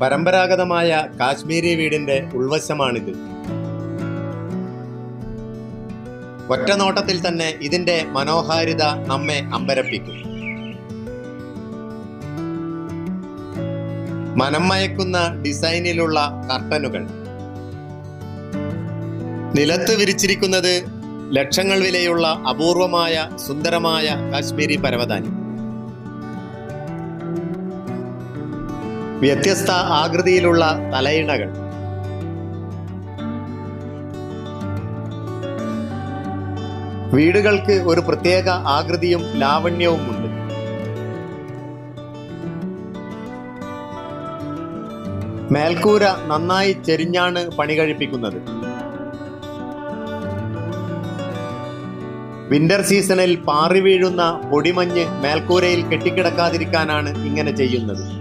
പരമ്പരാഗതമായ കാശ്മീരി വീടിന്റെ ഉൾവശമാണിത്. ഒറ്റ നോട്ടത്തിൽ തന്നെ ഇതിന്റെ മനോഹാരിത നമ്മെ അമ്പരപ്പിക്കും. മനം മയക്കുന്ന ഡിസൈനിലുള്ള കർട്ടനുകൾ. നിലത്ത് വിരിച്ചിരിക്കുന്നത് ലക്ഷങ്ങൾ വിലയുള്ള അപൂർവമായ സുന്ദരമായ കാശ്മീരി പരവതാനി. വ്യത്യസ്ത ആകൃതിയിലുള്ള തലയിണകൾ. വീടുകൾക്ക് ഒരു പ്രത്യേക ആകൃതിയും ലാവണ്യവുമുണ്ട്. മേൽക്കൂര നന്നായി ചെരിഞ്ഞാണ് പണി കഴിപ്പിക്കുന്നത്. വിന്റർ സീസണിൽ പാറി വീഴുന്ന പൊടിമഞ്ഞ് മേൽക്കൂരയിൽ കെട്ടിക്കിടക്കാതിരിക്കാനാണ് ഇങ്ങനെ ചെയ്യുന്നത്.